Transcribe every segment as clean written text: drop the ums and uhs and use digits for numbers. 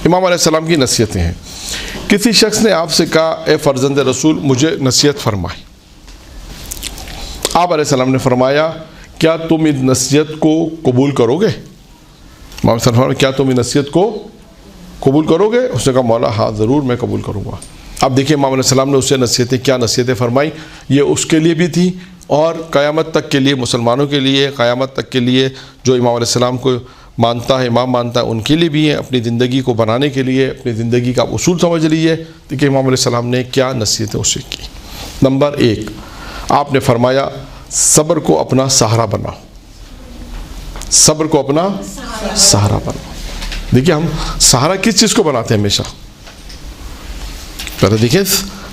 امام علیہ السلام کی نصیحتیں ہیں. کسی شخص نے آپ سے کہا اے فرزند رسول مجھے نصیحت فرمائے. آپ علیہ السلام نے فرمایا کیا تم اس نصیحت کو قبول کرو گے؟ امام علیہ السلام نے کیا تم اس نصیحت کو قبول کرو گے؟ اس نے کہا مولا ہاں ضرور میں قبول کروں گا. اب دیکھیں امام علیہ السلام نے اسے نصیحتیں کیا نصیحتیں فرمائی. یہ اس کے لیے بھی تھی اور قیامت تک کے لیے مسلمانوں کے لیے، قیامت تک کے لیے جو امام علیہ السلام کو مانتا ہے، امام مانتا ہے، ان کے لیے بھی ہے. اپنی زندگی کو بنانے کے لیے اپنی زندگی کا اصول سمجھ لیجیے. دیکھیں امام علیہ السلام نے کیا نصیحتیں اسے کی. نمبر 1 آپ نے فرمایا صبر کو اپنا سہارا بناؤ. صبر کو اپنا سہارا بناؤ. دیکھیے ہم سہارا کس چیز کو بناتے ہیں؟ ہمیشہ پہلے دیکھیں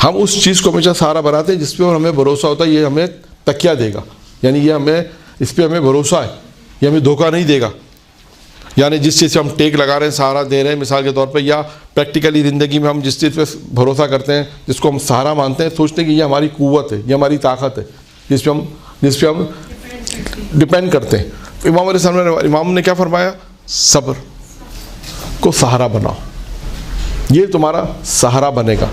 ہم اس چیز کو ہمیشہ سہارا بناتے ہیں جس پہ ہمیں بھروسہ ہوتا ہے یہ ہمیں تکیہ دے گا، یعنی یہ ہمیں اس پہ ہمیں بھروسہ ہے، یہ ہمیں دھوکہ نہیں دے گا. یعنی جس چیز سے ہم ٹیک لگا رہے ہیں، سہارا دے رہے ہیں، مثال کے طور پہ یا پریکٹیکلی زندگی میں ہم جس چیز پہ بھروسہ کرتے ہیں، جس کو ہم سہارا مانتے ہیں، سوچتے ہیں کہ یہ ہماری قوت ہے، یہ ہماری طاقت ہے، جس پہ ہم ڈپینڈ کرتے ہیں. امام علیہ السلام امام نے کیا فرمایا؟ صبر کو سہارا بناؤ، یہ تمہارا سہارا بنے گا.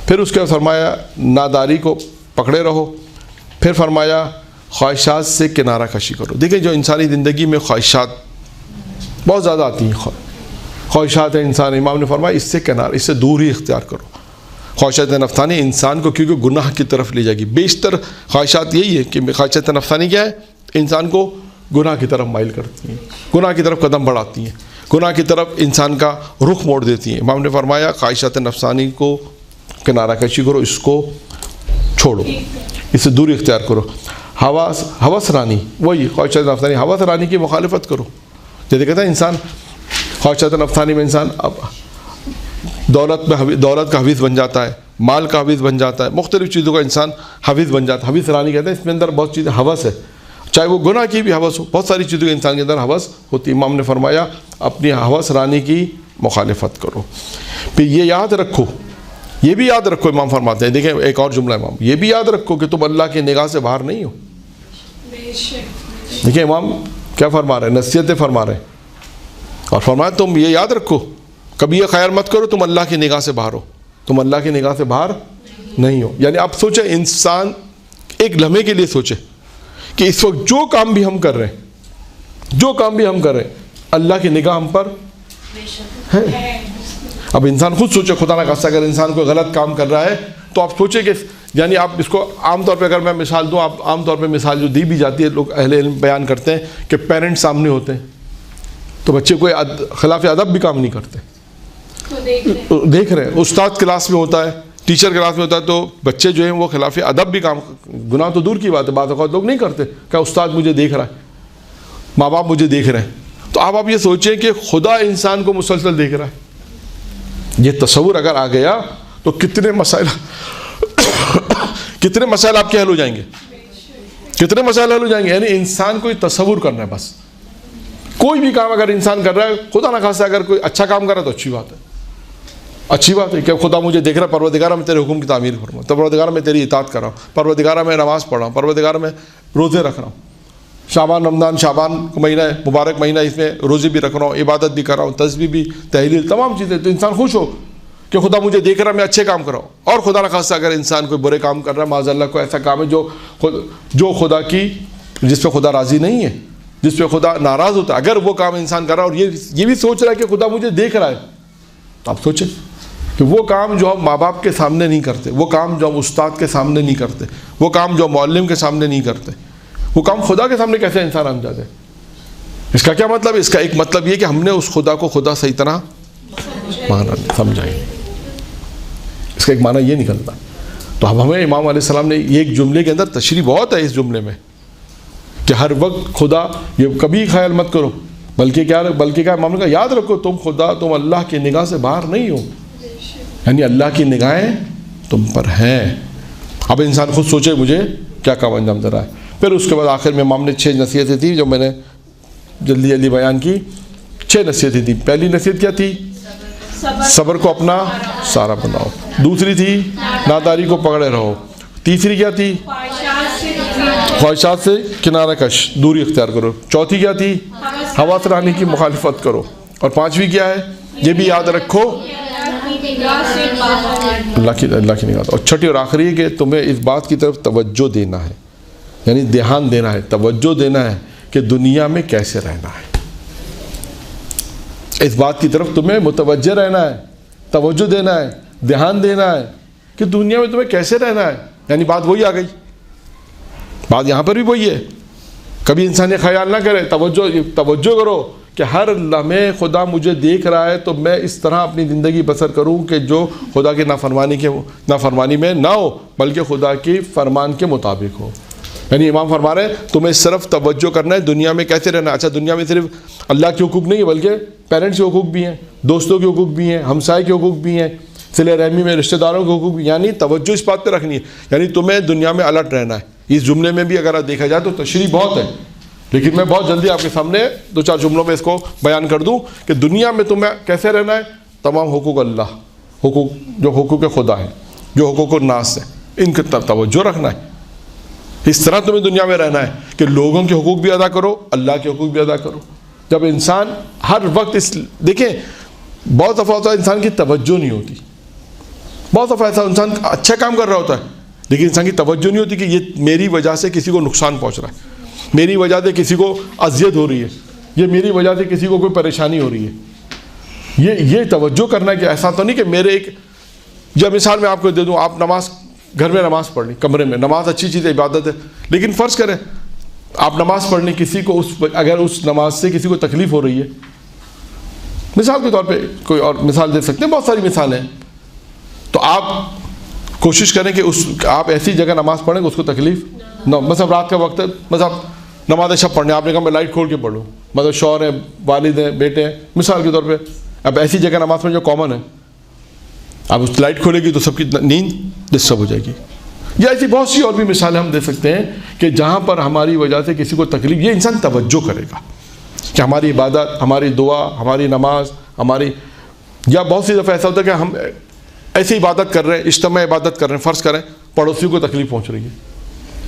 پھر اس کے بعد فرمایا ناداری کو پکڑے رہو. پھر فرمایا خواہشات سے کنارہ کشی کرو. دیکھیں جو انسانی زندگی میں خواہشات بہت زیادہ آتی ہیں، خواہشات ہیں انسان، امام نے فرمایا اس سے کنارہ، اس سے دور ہی اختیار کرو. خواہشات نفسانی انسان کو کیونکہ گناہ کی طرف لے جائے گی. بیشتر خواہشات یہی ہے کہ خواہشات نفسانی کیا ہے؟ انسان کو گناہ کی طرف مائل کرتی ہیں، گناہ کی طرف قدم بڑھاتی ہیں، گناہ کی طرف انسان کا رخ موڑ دیتی ہیں. امام نے فرمایا خواہشات نفسانی کو کنارہ کشی کرو، اس کو چھوڑو، اس سے دوری اختیار کرو. ہوس رانی، وہی خواہشات نفسانی، ہوس رانی کی مخالفت کرو. جیسے کہتے ہیں انسان خواہشات نفسانی میں انسان اب دولت کا حویث بن جاتا ہے، مال کا حویث بن جاتا ہے، مختلف چیزوں کا انسان حویث بن جاتا ہے. حویث رانی کہتے ہیں اس میں اندر بہت چیزیں ہوس ہے، چاہے وہ گناہ کی بھی ہوس ہو، بہت ساری چیزوں کے انسان کے اندر ہوس ہوتی ہے. امام نے فرمایا اپنی ہوس رانی کی مخالفت کرو. پھر یہ یاد رکھو، یہ بھی یاد رکھو، امام فرماتے ہیں، دیکھیں ایک اور جملہ امام، یہ بھی یاد رکھو کہ تم اللہ کی نگاہ سے باہر نہیں ہو. دیکھیں امام کیا فرما رہے ہیں؟ نصیحتیں فرما رہے ہیں اور فرمایا تم یہ یاد رکھو، کبھی یہ خیال مت کرو تم اللہ کی نگاہ سے باہر ہو، تم اللہ کی نگاہ سے باہر نہیں ہو. یعنی آپ سوچیں، انسان ایک لمحے کے لیے سوچے کہ اس وقت جو کام بھی ہم کر رہے ہیں اللہ کی نگاہ ہم پر ہے. اب انسان خود سوچے، خدا نہ خواستہ اگر انسان کوئی غلط کام کر رہا ہے تو آپ سوچیں کہ یعنی آپ اس کو عام طور پہ اگر میں مثال دوں، آپ عام طور پہ مثال جو دی بھی جاتی ہے، لوگ اہل علم بیان کرتے ہیں کہ پیرنٹس سامنے ہوتے ہیں تو بچے کوئی خلاف ادب بھی کام نہیں کرتے، دیکھ رہے ہیں. استاد کلاس میں ہوتا ہے، ٹیچر کلاس میں ہوتا ہے تو بچے جو ہیں وہ خلاف ادب بھی کام، گناہ تو دور کی بات ہے، بعض اوقات لوگ نہیں کرتے کہ استاد مجھے دیکھ رہا ہے، ماں باپ مجھے دیکھ رہے ہیں. تو آپ یہ سوچیں کہ خدا انسان کو مسلسل دیکھ رہا ہے. یہ تصور اگر آ گیا تو کتنے مسائل آپ کے حل ہو جائیں گے، کتنے مسائل حل ہو جائیں گے. یعنی انسان کو یہ تصور کرنا ہے بس. کوئی بھی کام اگر انسان کر رہا ہے، خدا نہ خواستہ اگر کوئی اچھا کام کر رہا ہے تو اچھی بات ہے کہ خدا مجھے دیکھ رہا ہے، پروردگارہ میں تیرے حکم کی تعمیل فرما، پروردگارہ میں تیری اطاعت کر رہا ہوں، پروردگارہ میں نماز پڑھ رہا ہوں، پروردگارہ میں روزے رکھ رہا ہوں، شعبان رمضان شعبان کا مہینہ ہے، مبارک مہینہ، اس میں روزے بھی رکھ رہا ہوں، عبادت بھی کر رہا ہوں، تسبیح بھی، تحلیل، تمام چیزیں. تو انسان خوش ہو کہ خدا مجھے دیکھ رہا ہے، میں اچھے کام کر رہا ہوں. اور خدا نہ خواستہ اگر انسان کوئی برے کام کر رہا ہے، معاذ اللہ کوئی ایسا کام ہے جو خدا کی، جس پہ خدا راضی نہیں ہے، جس پہ خدا ناراض ہوتا ہے، اگر وہ کام انسان کر رہا ہے اور یہ بھی سوچ رہا ہے کہ خدا مجھے دیکھ رہا ہے، تو آپ سوچیں کہ وہ کام جو ہم ماں باپ کے سامنے نہیں کرتے، وہ کام جو ہم استاد کے سامنے نہیں کرتے، وہ کام جو معلم کے سامنے نہیں کرتے، وہ کام خدا کے سامنے کیسے انسان انجام دے. اس کا کیا مطلب ہے؟ اس کا ایک مطلب یہ کہ ہم نے اس خدا کو خدا صحیح طرح سمجھا ہے. اس کا ایک معنی یہ نکلتا. تو اب ہمیں امام علیہ السلام نے ایک جملے کے اندر تشریح بہت ہے اس جملے میں کہ ہر وقت خدا، یہ کبھی خیال مت کرو، بلکہ کیا امام نے کہا یاد رکھو تم اللہ کی نگاہ سے باہر نہیں ہو، یعنی اللہ کی نگاہیں تم پر ہیں. اب انسان خود سوچے مجھے کیا کام انجام دے رہا ہے. پھر اس کے بعد آخر میں امام نے 6 نصیحتیں تھیں جو میں نے جلدی بیان کی. 6 نصیحتیں تھیں. پہلی نصیحت کیا تھی؟ صبر کو اپنا سارا بناؤ. دوسری تھی ناداری کو پکڑے رہو. تیسری کیا تھی؟ خواہشات سے کنارہ کش، دوری اختیار کرو. چوتھی کیا تھی؟ ہوا رانی کی مخالفت کرو. اور 5ویں کیا ہے؟ یہ بھی یاد رکھو اللہ کی نگاہ. اور چھٹی اور آخری ہے کہ تمہیں اس بات کی طرف توجہ دینا ہے، یعنی دھیان دینا ہے، توجہ دینا ہے کہ دنیا میں کیسے رہنا ہے. اس بات کی طرف تمہیں متوجہ رہنا ہے، توجہ دینا ہے، دھیان دینا ہے کہ دنیا میں تمہیں کیسے رہنا ہے. یعنی بات وہی آ گئی، بات یہاں پر بھی وہی ہے. کبھی انسان یہ خیال نہ کرے، توجہ کرو کہ ہر لمحے خدا مجھے دیکھ رہا ہے تو میں اس طرح اپنی زندگی بسر کروں کہ جو خدا کی نافرمانی میں نہ ہو بلکہ خدا کی فرمان کے مطابق ہو. یعنی امام فرما رہے ہیں تمہیں صرف توجہ کرنا ہے دنیا میں کیسے رہنا ہے. اچھا، دنیا میں صرف اللہ کے حقوق نہیں ہے بلکہ پیرنٹس کے حقوق بھی ہیں، دوستوں کے حقوق بھی ہیں، ہمسائے کے حقوق بھی ہیں، صلہ رحمی میں رشتہ داروں کے حقوق بھی. یعنی توجہ اس بات پہ رکھنی ہے، یعنی تمہیں دنیا میں الرٹ رہنا ہے. اس جملے میں بھی اگر دیکھا جائے تو تشریح بہت ہے، لیکن میں بہت جلدی آپ کے سامنے 2-4 جملوں میں اس کو بیان کر دوں کہ دنیا میں تمہیں کیسے رہنا ہے. تمام حقوق اللہ، جو حقوق خدا ہیں، جو حقوق الناس ہیں، ان کی طرف توجہ رکھنا ہے. اس طرح تمہیں دنیا میں رہنا ہے کہ لوگوں کے حقوق بھی ادا کرو، اللہ کے حقوق بھی ادا کرو. جب انسان ہر وقت دیکھیں بہت دفعہ ہوتا ہے انسان کی توجہ نہیں ہوتی، بہت دفعہ ایسا انسان اچھا کام کر رہا ہوتا ہے لیکن انسان کی توجہ نہیں ہوتی کہ یہ میری وجہ سے کسی کو نقصان پہنچ رہا ہے، میری وجہ سے کسی کو اذیت ہو رہی ہے، یہ میری وجہ سے کسی کو کوئی پریشانی ہو رہی ہے. یہ توجہ کرنا کہ ایسا تو نہیں کہ میرے ایک، جب مثال میں آپ کو دے دوں، آپ گھر میں نماز پڑھ لی، کمرے میں نماز اچھی چیز ہے، عبادت ہے، لیکن فرض کریں آپ نماز پڑھ لی، کسی کو اگر اس نماز سے کسی کو تکلیف ہو رہی ہے، مثال کے طور پہ کوئی اور مثال دے سکتے ہیں، بہت ساری مثالیں ہیں، تو آپ کوشش کریں کہ آپ ایسی جگہ نماز پڑھیں کہ اس کو تکلیف نہ، مطلب رات کا وقت ہے، مطلب نماز شب پڑھنے، آپ نے کہا میں لائٹ کھول کے پڑھوں، مطلب شوہر ہیں، والد ہیں، بیٹے ہیں، مثال کے طور پہ اب ایسی جگہ نماز پڑھیں جو کامن ہے، اب اس لائٹ کھولے گی تو سب کی نیند ڈسٹرب ہو جائے گی. یا ایسی بہت سی اور بھی مثالیں ہم دے سکتے ہیں کہ جہاں پر ہماری وجہ سے کسی کو تکلیف، یہ انسان توجہ کرے گا کہ ہماری عبادت، ہماری دعا، ہماری نماز، یا بہت سی دفعہ ایسا ہوتا ہے کہ ہم ایسی عبادت کر رہے ہیں، اجتماع عبادت کر رہے ہیں، فرض کریں پڑوسیوں کو تکلیف پہنچ رہی ہے،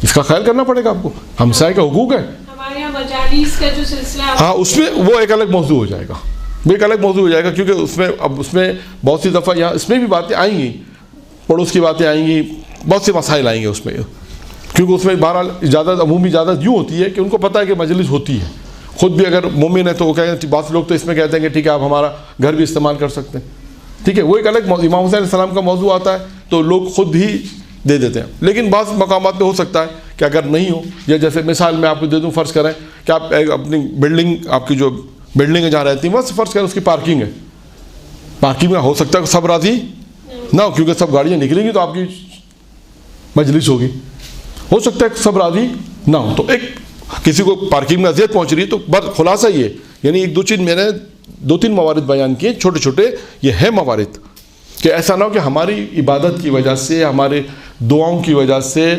اس کا خیال کرنا پڑے گا آپ کو، ہمسائے کا حقوق ہے. ہمارے یہاں مجالس کا جو سلسلہ، ہاں اس میں وہ ایک الگ موضوع ہو جائے گا، وہ ایک الگ موضوع ہو جائے گا، کیونکہ اس میں بہت سی دفعہ یہاں اس میں بھی باتیں آئیں گی، پڑوس کی باتیں آئیں گی، بہت سے مسائل آئیں گے اس میں، کیونکہ اس میں بہرحال اجازت، عمومی اجازت یوں ہوتی ہے کہ ان کو پتہ ہے کہ مجلس ہوتی ہے، خود بھی اگر مومن ہے تو وہ کہیں، بعض لوگ تو اس میں کہتے ہیں کہ ٹھیک ہے آپ ہمارا گھر بھی استعمال کر سکتے ہیں، ٹھیک ہے، وہ ایک الگ موضوع، امام حسین علیہ السلام کا موضوع آتا ہے تو لوگ خود ہی دے دیتے ہیں. لیکن بعض مقامات پہ ہو سکتا ہے کہ اگر نہیں ہو، یا جیسے مثال میں آپ کو دے دوں، فرض کریں کہ آپ اپنی بلڈنگ، آپ کی جو بلڈنگ جہاں رہتی ہیں بس فرض کریں اس کی پارکنگ ہے، پارکنگ میں ہو سکتا ہے کہ سب راضی نہ ہو، کیونکہ سب گاڑیاں نکلیں گی تو آپ کی مجلس ہوگی، ہو سکتا ہے کہ سب راضی نہ ہو، تو ایک کسی کو پارکنگ میں اذیت پہنچ رہی ہے. تو بس خلاصہ یہ، یعنی ایک دو چیز میں نے 2-3 موارد بیان کیے چھوٹے چھوٹے، یہ ہے موارد کہ ایسا نہ ہو کہ ہماری عبادت کی وجہ سے، ہمارے دعاؤں کی وجہ سے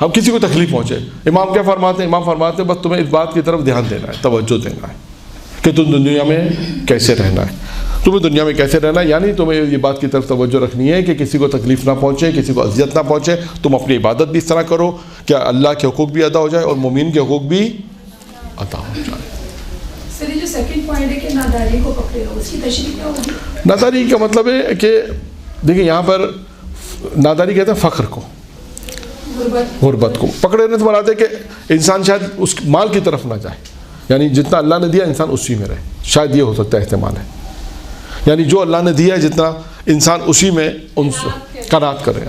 ہم کسی کو تکلیف پہنچے. امام کیا فرماتے ہیں؟ امام فرماتے ہیں بس تمہیں اس بات کی طرف دھیان دینا ہے، توجہ دینا ہے کہ تم دنیا میں کیسے رہنا ہے، تمہیں دنیا میں کیسے رہنا ہے، یعنی تمہیں یہ بات کی طرف توجہ رکھنی ہے کہ کسی کو تکلیف نہ پہنچے، کسی کو اذیت نہ پہنچے. تم اپنی عبادت بھی اس طرح کرو کہ اللہ کے حقوق بھی ادا ہو جائے اور مومن کے حقوق بھی ادا ہو جائے. سر یہ جو سیکنڈ پوائنٹ ہے کہ ناداری کو پکڑے ہو، اس کی تشریح کیا ہوگی؟ ناداری کا مطلب ہے کہ دیکھیں یہاں پر ناداری کہتے ہیں فخر کو، غربت کو پکڑے نے تو مراد ہے کہ انسان شاید اس مال کی طرف نہ جائے، یعنی جتنا اللہ نے دیا انسان اسی میں رہے، شاید یہ ہو سکتا ہے احتمال ہے، یعنی جو اللہ نے دیا ہے جتنا انسان اسی میں ان قناعت کرے.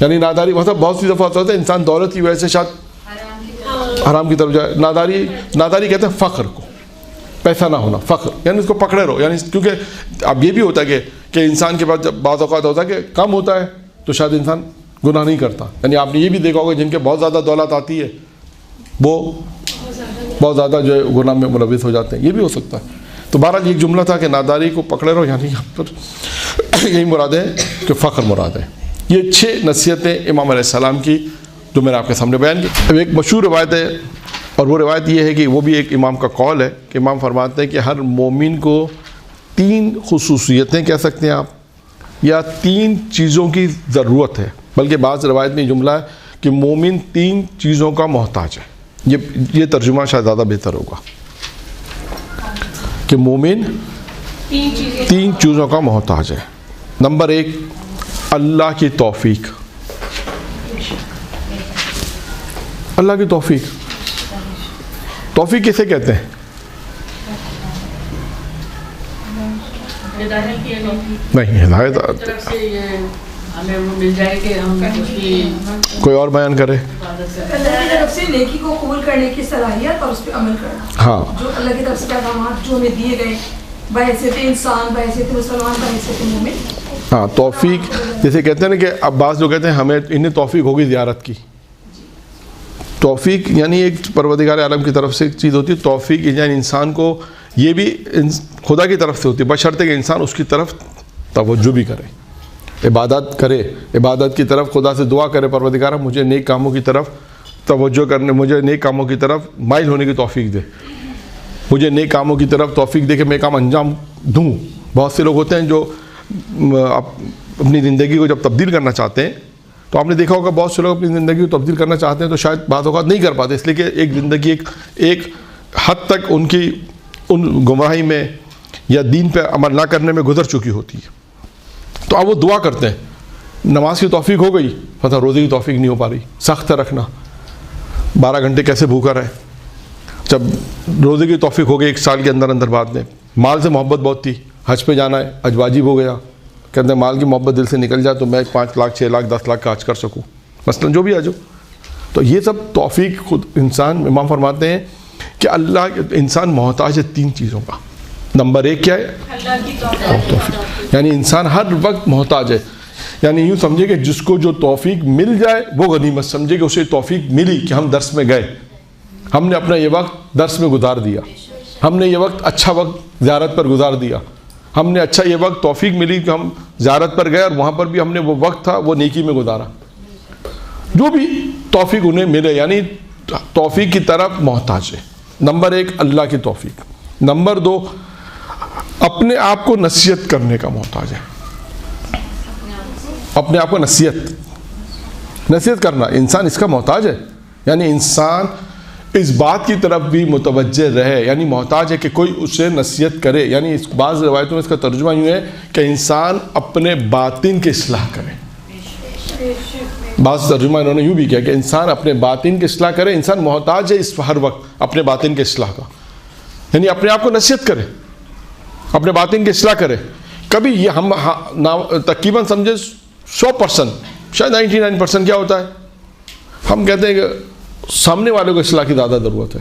یعنی ناداری مطلب بہت سی دفعہ ہوتا ہے انسان دولت کی وجہ سے شاید حرام کی طرف جائے. ناداری کہتے ہیں فخر کو، پیسہ نہ ہونا، فخر، یعنی اس کو پکڑے رہو. یعنی کیونکہ اب یہ بھی ہوتا ہے کہ انسان کے پاس جب بعض اوقات ہوتا ہے کہ کم ہوتا ہے تو شاید انسان گناہ نہیں کرتا. یعنی آپ نے یہ بھی دیکھا ہوگا جن کے بہت زیادہ دولت آتی ہے وہ بہت زیادہ جو ہے گناہ میں ملوث ہو جاتے ہیں، یہ بھی ہو سکتا ہے. تو بہرحال ایک جملہ تھا کہ ناداری کو پکڑے رہو، یعنی یہاں پر یہی مراد ہے کہ فخر مراد ہے. یہ 6 نصیحتیں امام علیہ السلام کی جو میں نے آپ کے سامنے بیان کی. اب ایک مشہور روایت ہے اور وہ روایت یہ ہے کہ وہ بھی ایک امام کا قول ہے کہ امام فرماتے ہیں کہ ہر مومن کو 3 خصوصیتیں کہہ سکتے ہیں آپ، یا 3 چیزوں کی ضرورت ہے. بلکہ بعض روایت میں یہ جملہ ہے کہ مومن 3 چیزوں کا محتاج ہے. یہ ترجمہ شاید زیادہ بہتر ہوگا کہ مومن تین چیزوں کا محتاج ہے. نمبر 1 اللہ کی توفیق. اللہ کی توفیق. توفیق کسے کہتے ہیں؟ نہیں ہدایت کوئی اور بیان کرے. اللہ کی طرف سے نیکی کو قبول کرنے کی صلاحیت اور اس پہ عمل کرنا. ہاں جو اللہ کی طرف سے پیغامات جو ہمیں دیے گئے بحیثیت انسان بحیثیت مسلمان بحیثیت مومن. ہاں توفیق جیسے کہتے ہیں نا کہ اب بعض لوگ کہتے ہیں ہمیں انہیں توفیق ہوگی زیارت کی. توفیق یعنی ایک پروردگار عالم کی طرف سے ایک چیز ہوتی ہے. توفیق یعنی انسان کو یہ بھی خدا کی طرف سے ہوتی ہے بشرطے کہ انسان اس کی طرف توجہ بھی کرے, عبادت کرے, عبادت کی طرف خدا سے دعا کرے پروردگارہ مجھے نیک کاموں کی طرف توجہ کرنے, مجھے نیک کاموں کی طرف مائل ہونے کی توفیق دے, مجھے نیک کاموں کی طرف توفیق دے کہ میں کام انجام دوں. بہت سے لوگ ہوتے ہیں جو اپنی زندگی کو جب تبدیل کرنا چاہتے ہیں تو آپ نے دیکھا ہوگا بہت سے لوگ اپنی زندگی کو تبدیل کرنا چاہتے ہیں تو شاید بعض اوقات نہیں کر پاتے اس لیے کہ ایک زندگی ایک حد تک ان کی ان گمراہی میں یا دین پہ عمل نہ کرنے میں گزر چکی ہوتی ہے. تو اب وہ دعا کرتے ہیں نماز کی توفیق ہو گئی پتہ روزے کی توفیق نہیں ہو پا رہی, سخت رکھنا 12 گھنٹے کیسے بھوکا رہے. جب روزے کی توفیق ہو گئی 1 سال کے اندر اندر بعد میں مال سے محبت بہت تھی, حج پہ جانا ہے, حج واجب ہو گیا, کہتے ہیں مال کی محبت دل سے نکل جائے تو میں 5 لاکھ 6 لاکھ 10 لاکھ کا حج کر سکوں مثلا جو بھی آ جاؤ. تو یہ سب توفیق خود انسان امام فرماتے ہیں کہ اللہ انسان محتاج ہے 3 چیزوں کا. نمبر 1 کیا ہے؟ اللہ کی توفیق. یعنی انسان ہر وقت محتاج ہے. یعنی یوں سمجھے کہ جس کو جو توفیق مل جائے وہ غنیمت سمجھے کہ اسے توفیق ملی کہ ہم درس میں گئے, ہم نے اپنا یہ وقت درس میں گزار دیا, ہم نے یہ وقت اچھا وقت زیارت پر گزار دیا, ہم نے اچھا یہ وقت توفیق ملی کہ ہم زیارت پر گئے اور وہاں پر بھی ہم نے وہ وقت تھا وہ نیکی میں گزارا. جو بھی توفیق انہیں ملے یعنی توفیق کی طرف محتاج ہے. نمبر 1 اللہ کی توفیق. نمبر 2 اپنے آپ کو نصیحت کرنے کا محتاج ہے. اپنے آپ کو نصیحت کرنا انسان اس کا محتاج ہے. یعنی انسان اس بات کی طرف بھی متوجہ رہے یعنی محتاج ہے کہ کوئی اسے نصیحت کرے. یعنی اس بعض روایتوں میں اس کا ترجمہ یوں ہے کہ انسان اپنے باطن کی اصلاح کرے. بعض ترجمہ انہوں نے یوں بھی کیا کہ انسان اپنے باطن کی اصلاح کرے. انسان محتاج ہے اس ہر وقت اپنے باطن کی اصلاح کا, یعنی اپنے آپ کو نصیحت کرے, اپنے باطن کی اصلاح کرے. کبھی یہ ہم تقریباً سمجھے 100% شاید 99% کیا ہوتا ہے, ہم کہتے ہیں کہ سامنے والے کو اصلاح کی زیادہ ضرورت ہے,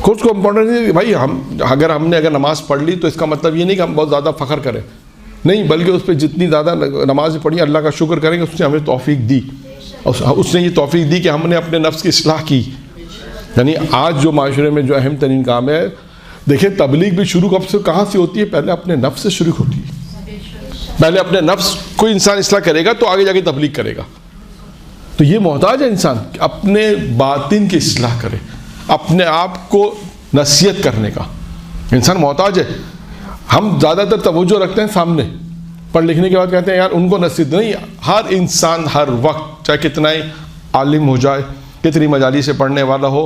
خود کو امپورٹنٹ نہیں. بھائی ہم نے اگر نماز پڑھ لی تو اس کا مطلب یہ نہیں کہ ہم بہت زیادہ فخر کریں, نہیں, بلکہ اس پہ جتنی زیادہ نماز پڑھی اللہ کا شکر کریں گے اس نے ہمیں توفیق دی, اس نے یہ توفیق دی کہ ہم نے اپنے نفس کی اصلاح کی. یعنی آج جو معاشرے میں جو اہم ترین کام ہے دیکھیں تبلیغ بھی شروع کب سے کہاں سے ہوتی ہے؟ پہلے اپنے نفس سے شروع ہوتی ہے. پہلے اپنے نفس کوئی انسان اصلاح کرے گا تو آگے جا کے تبلیغ کرے گا. تو یہ محتاج ہے انسان کہ اپنے باطن کی اصلاح کرے, اپنے آپ کو نصیحت کرنے کا انسان محتاج ہے. ہم زیادہ تر توجہ رکھتے ہیں سامنے, پڑھ لکھنے کے بعد کہتے ہیں یار ان کو نصیحت نہیں. ہر انسان ہر وقت چاہے کتنا ہی عالم ہو جائے, کتنی مجالس سے پڑھنے والا ہو,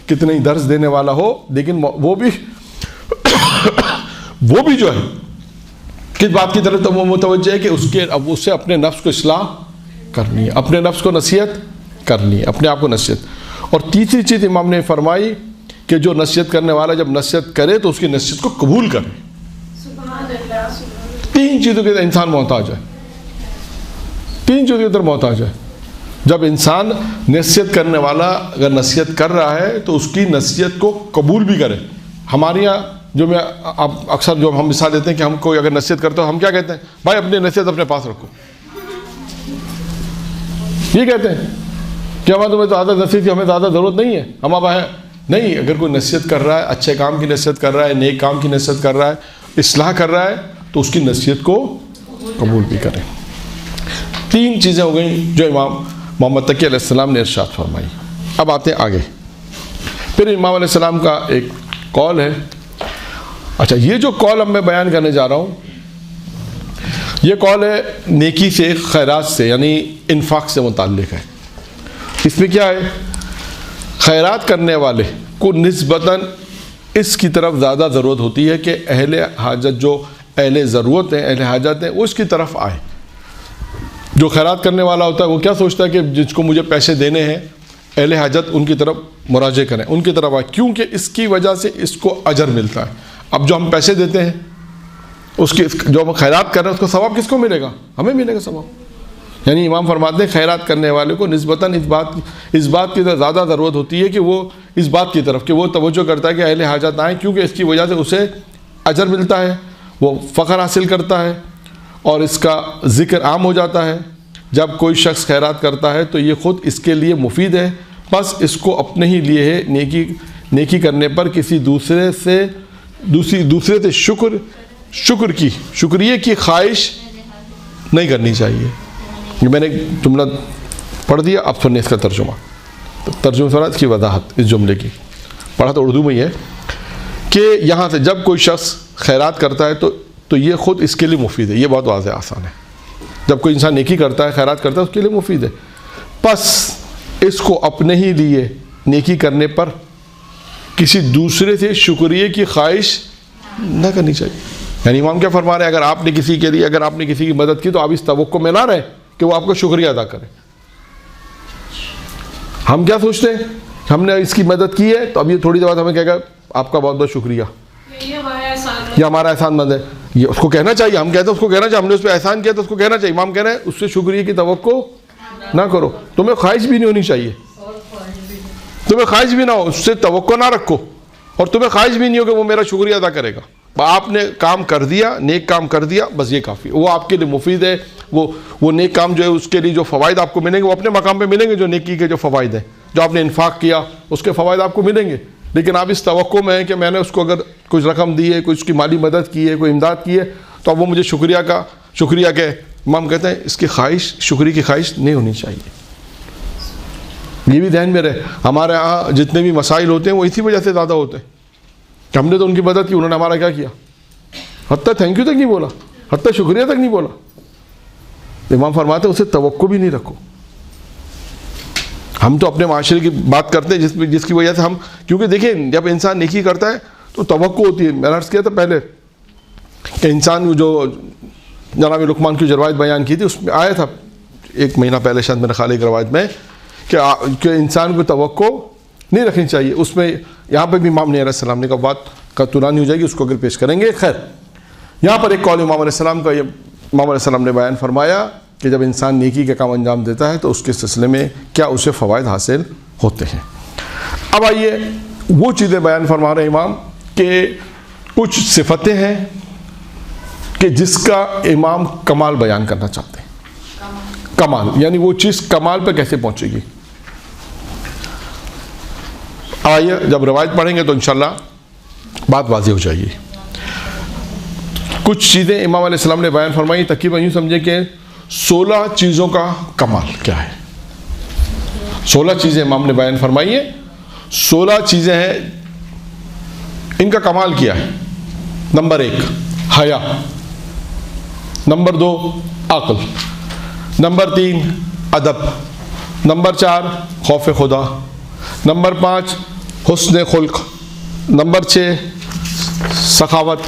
کتنے ہی درس دینے والا ہو, لیکن وہ بھی جو ہے کس بات کی طرف وہ متوجہ ہے کہ اسے اپنے نفس کو اصلاح کرنی ہے, اپنے نفس کو نصیحت کرنی ہے, اپنے آپ کو نصیحت. اور تیسری چیز امام نے فرمائی کہ جو نصیحت کرنے والا جب نصیحت کرے تو اس کی نصیحت کو قبول کرے. 3 چیزوں کے انسان محتاج ہے, 3 چیزوں کے اندر محتاج ہے. جب انسان نصیحت کرنے والا اگر نصیحت کر رہا ہے تو اس کی نصیحت کو قبول بھی کرے. ہمارے یہاں جو میں اکثر جو ہم مثال دیتے ہیں کہ ہم کوئی اگر نصیحت کرتے ہو ہم کیا کہتے ہیں؟ بھائی اپنی نصیحت اپنے پاس رکھو. یہ کہتے ہیں کہ ہمیں تمہیں زیادہ نصیحت کی ہمیں زیادہ ضرورت نہیں ہے, ہم اب ہے نہیں. اگر کوئی نصیحت کر رہا ہے, اچھے کام کی نصیحت کر رہا ہے, نیک کام کی نصیحت کر رہا ہے, اصلاح کر رہا ہے تو اس کی نصیحت کو قبول بھی کریں. 3 چیزیں ہو گئیں جو امام محمد تقی علیہ السلام نے ارشاد فرمائی. اب آتے ہیں آگے. پھر امام علیہ السلام کا ایک قول ہے. اچھا, یہ جو قول اب میں بیان کرنے جا رہا ہوں یہ قول ہے نیکی سے, خیرات سے یعنی انفاق سے متعلق ہے. اس میں کیا ہے؟ خیرات کرنے والے کو نسبتاً اس کی طرف زیادہ ضرورت ہوتی ہے کہ اہل حاجت جو اہل ضرورت ہیں، اہل حاجت ہیں، وہ اس کی طرف آئے. جو خیرات کرنے والا ہوتا ہے وہ کیا سوچتا ہے کہ جس کو مجھے پیسے دینے ہیں اہل حاجت ان کی طرف مراجعہ کریں، ان کی طرف آئے، کیونکہ اس کی وجہ سے اس کو اجر ملتا ہے. اب جو ہم پیسے دیتے ہیں اس کی جو ہم خیرات کر رہے ہیں اس کو ثواب کس کو ملے گا؟ ہمیں ملے گا ثواب. یعنی امام فرماتے ہیں خیرات کرنے والے کو نسبتاً اس بات کی زیادہ ضرورت ہوتی ہے کہ وہ اس بات کی طرف کہ وہ توجہ کرتا ہے کہ اہل حاجت آئیں، کیونکہ اس کی وجہ سے اسے اجر ملتا ہے، وہ فخر حاصل کرتا ہے اور اس کا ذکر عام ہو جاتا ہے. جب کوئی شخص خیرات کرتا ہے تو یہ خود اس کے لیے مفید ہے، بس اس کو اپنے ہی لیے ہے نیکی کرنے پر کسی دوسرے سے شکریہ کی خواہش نہیں کرنی چاہیے. میں نے جملہ پڑھ دیا، اب سننے اس کا ترجمہ سنا، اس کی وضاحت اس جملے کی. پڑھا تو اردو میں ہی ہے کہ یہاں سے جب کوئی شخص خیرات کرتا ہے تو یہ خود اس کے لیے مفید ہے. یہ بہت واضح آسان ہے. جب کوئی انسان نیکی کرتا ہے، خیرات کرتا ہے، اس کے لیے مفید ہے، پس اس کو اپنے ہی لیے نیکی کرنے پر کسی دوسرے سے شکریہ کی خواہش نہ کرنی چاہیے. یعنی امام کیا فرما رہے ہیں، اگر آپ نے کسی کی مدد کی تو آپ اس توقع میں نہ رہیں کہ وہ آپ کو شکریہ ادا کرے. ہم کیا سوچتے ہیں، ہم نے اس کی مدد کی ہے تو اب یہ تھوڑی دیر بعد ہمیں کہے گا آپ کا بہت بہت شکریہ، یہ ہمارا احسان مند ہے. یہ اس کو کہنا چاہیے، ہم کہتے ہیں اس کو کہنا چاہیے، ہم نے اس پہ احسان کیا تو اس کو کہنا چاہیے. امام کہہ رہے ہیں اس سے شکریہ کی توقع نہ کرو. تمہیں خواہش بھی نہیں ہونی چاہیے، تمہیں خواہش بھی نہ ہو، اس سے توقع نہ رکھو، اور تمہیں خواہش بھی نہیں ہو کہ وہ میرا شکریہ ادا کرے گا. آپ نے کام کر دیا، نیک کام کر دیا، بس یہ کافی. وہ آپ کے لیے مفید ہے، وہ نیک کام جو ہے اس کے لیے جو فوائد آپ کو ملیں گے وہ اپنے مقام پہ ملیں گے. جو نیکی کے جو فوائد ہیں، جو آپ نے انفاق کیا اس کے فوائد آپ کو ملیں گے. لیکن آپ اس توقع میں ہیں کہ میں نے اس کو اگر کچھ رقم دی ہے، کچھ کی مالی مدد کی ہے، کوئی امداد کی ہے تو اب وہ مجھے شکریہ کہ امام کہتے ہیں اس کی خواہش، شکریہ کی خواہش نہیں ہونی چاہیے. یہ بھی ذہن میں رہے. ہمارے ہاں جتنے بھی مسائل ہوتے ہیں وہ اسی وجہ سے زیادہ ہوتے ہیں کہ ہم نے تو ان کی مدد کی، انہوں نے ہمارا کیا کیا، حتیٰ تھینک یو تک نہیں بولا، حتیٰ شکریہ تک نہیں بولا. امام فرماتے ہیں اسے توقع بھی نہیں رکھو. ہم تو اپنے معاشرے کی بات کرتے ہیں جس کی وجہ سے ہم، کیونکہ دیکھیں جب انسان نیکی کرتا ہے تو توقع ہوتی ہے. میں نے عرض کیا تھا پہلے کہ انسان جو جناب لقمان کی جو روایت بیان کی تھی اس میں آیا تھا 1 مہینہ پہلے شاید میرے خیال ایک روایت میں کہ انسان کو توقع نہیں رکھنی چاہیے. اس میں یہاں پہ بھی امام علیہ السلام نے کہا، بات کا ترانی ہو جائے گی، اس کو اگر پیش کریں گے. خیر، یہاں پر ایک قول امام علیہ السلام کا، امام علیہ السلام نے بیان فرمایا کہ جب انسان نیکی کا کام انجام دیتا ہے تو اس کے سلسلے میں کیا اسے فوائد حاصل ہوتے ہیں. اب آئیے وہ چیزیں بیان فرما رہے ہیں امام کہ کچھ صفتیں ہیں کہ جس کا امام کمال بیان کرنا چاہتے ہیں. کمال یعنی وہ چیز کمال پہ کیسے پہنچے گی. آئیے جب روایت پڑھیں گے تو انشاءاللہ بات واضح ہو جائے گی. کچھ چیزیں امام علیہ السلام نے بیان فرمائی، تقریباً یوں سمجھے کہ 16 چیزوں کا کمال کیا ہے. 16 چیزیں امام نے بیان فرمائی ہیں. 16 چیزیں ہیں، ان کا کمال کیا ہے. نمبر 1 حیا، نمبر 2 عقل، نمبر 3 ادب، نمبر 4 خوف خدا، نمبر 5 حسن خلق، نمبر 6 سخاوت،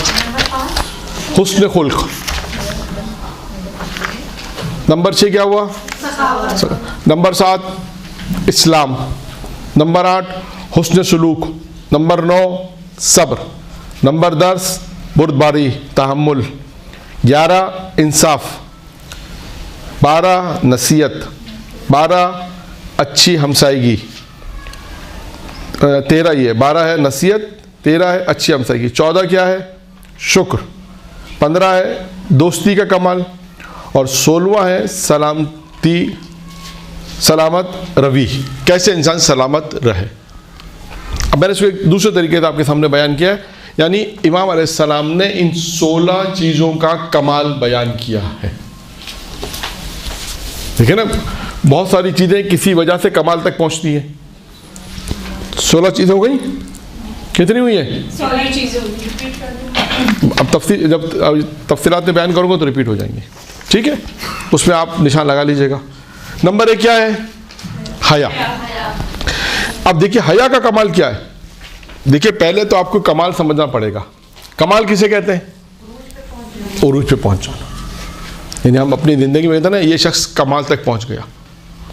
حسن خلق. نمبر 6 کیا ہوا؟ نمبر 7 اسلام، نمبر 8 حسن سلوک، نمبر 9 صبر، نمبر 10 بردباری تحمل، 11 انصاف، 12 نصیحت، 12 اچھی ہمسائیگی، 13 یہ 12 ہے نصیحت، 13 ہے اچھی ہمسائیگی، 14 کیا ہے شکر، 15 ہے دوستی کا کمال، اور 16واں ہے سلامت روی، کیسے انسان سلامت رہے. اب میں نے اس کو ایک دوسرے طریقے سے آپ کے سامنے بیان کیا ہے. یعنی امام علیہ السلام نے ان 16 چیزوں کا کمال بیان کیا ہے. دیکھیں نا، بہت ساری چیزیں کسی وجہ سے کمال تک پہنچتی ہیں. 16 چیزیں ہو گئی، کتنی ہوئی ہیں؟ 16 چیزیں ہوئی. اب جب تفصیلات میں بیان کروں گا تو ریپیٹ ہو جائیں گے، ٹھیک ہے؟ اس میں آپ نشان لگا لیجئے گا. نمبر 1 کیا ہے؟ حیا. اب دیکھیے حیا کا کمال کیا ہے. دیکھیے پہلے تو آپ کو کمال سمجھنا پڑے گا. کمال کسے کہتے ہیں؟ عروج پہ پہنچ جانا. یعنی ہم اپنی زندگی میں کہتے ہیں نا یہ شخص کمال تک پہنچ گیا,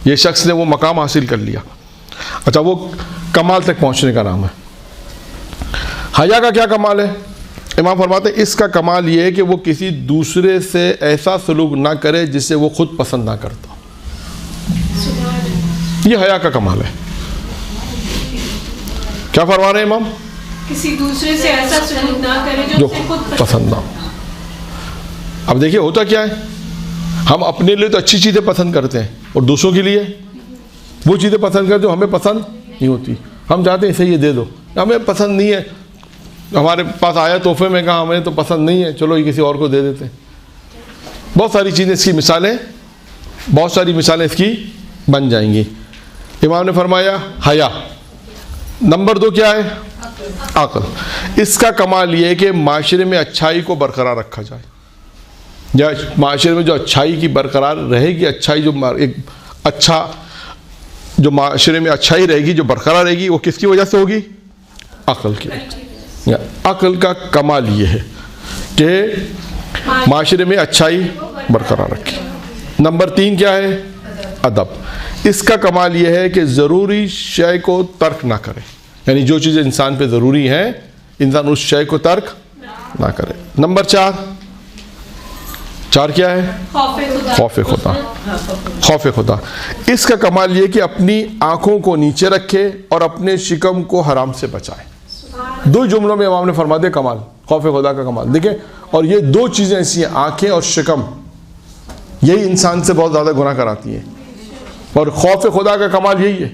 یہ شخص نے وہ مقام حاصل کر لیا. اچھا وہ کمال تک پہنچنے کا نام ہے. حیا کا کیا کمال ہے؟ امام فرماتے ہیں اس کا کمال یہ ہے کہ وہ کسی دوسرے سے ایسا سلوک نہ کرے جسے وہ خود پسند نہ کرتا. یہ حیا کا کمال ہے. کیا فرما رہے ہیں امام؟ کسی دوسرے سے ایسا سلوک نہ کرے جو اسے خود پسند نہ ہو. اب دیکھیے ہوتا کیا ہے, ہم اپنے لیے تو اچھی چیزیں پسند کرتے ہیں اور دوسروں کے لیے وہ چیزیں پسند کرتے جو ہمیں پسند نہیں ہوتی. ہم چاہتے ہیں اسے یہ دے دو, ہمیں پسند نہیں ہے, ہمارے پاس آیا تحفے میں, کہا ہمیں تو پسند نہیں ہے, چلو یہ کسی اور کو دے دیتے ہیں. بہت ساری چیزیں اس کی مثالیں, بہت ساری مثالیں اس کی بن جائیں گی. امام نے فرمایا حیا. نمبر 2 کیا ہے؟ عقل. اس کا کمال یہ ہے کہ معاشرے میں اچھائی کو برقرار رکھا جائے, یا معاشرے میں جو اچھائی کی برقرار رہے گی, اچھائی جو ایک اچھا جو معاشرے میں اچھائی رہے گی, جو برقرار رہے گی, وہ کس کی وجہ سے ہوگی؟ عقل کی. عقل کا کمال یہ ہے کہ معاشرے میں اچھائی برقرار رکھے. نمبر 3 کیا ہے؟ ادب. اس کا کمال یہ ہے کہ ضروری شے کو ترک نہ کرے, یعنی جو چیزیں انسان پہ ضروری ہیں انسان اس شے کو ترک نہ کرے. نمبر 4 کیا ہے؟ خوف خدا. خوف خدا. اس کا کمال یہ کہ اپنی آنکھوں کو نیچے رکھے اور اپنے شکم کو حرام سے بچائے. 2 جملوں میں امام نے فرما دیا کمال, خوف خدا کا کمال. دیکھیں, اور یہ 2 چیزیں ایسی ہیں, آنکھیں اور شکم, یہی انسان سے بہت زیادہ گناہ کراتی ہیں. اور خوف خدا کا کمال یہی ہے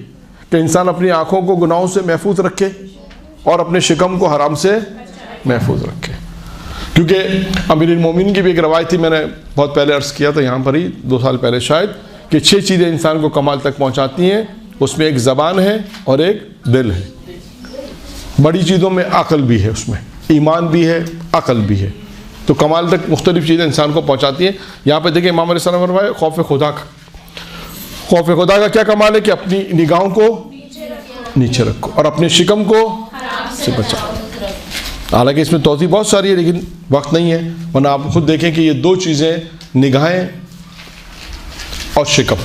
کہ انسان اپنی آنکھوں کو گناہوں سے محفوظ رکھے اور اپنے شکم کو حرام سے محفوظ رکھے. کیونکہ امیر المومنین کی بھی ایک روایت تھی, میں نے بہت پہلے عرض کیا تھا یہاں پر ہی 2 سال پہلے شاید, کہ 6 چیزیں انسان کو کمال تک پہنچاتی ہیں. اس میں ایک زبان ہے اور ایک دل ہے. بڑی چیزوں میں عقل بھی ہے, اس میں ایمان بھی ہے, عقل بھی ہے. تو کمال تک مختلف چیزیں انسان کو پہنچاتی ہیں. یہاں پہ دیکھیں امام علیہ السلام فرمایا خوف خدا کا. خوف خدا کا کیا کمال ہے کہ اپنی نگاہوں کو نیچے رکھو اور اپنے شکم کو سے بچاؤ. حالانکہ اس میں توضیح بہت ساری ہے لیکن وقت نہیں ہے, ورنہ آپ خود دیکھیں کہ یہ 2 چیزیں نگاہیں اور شکم,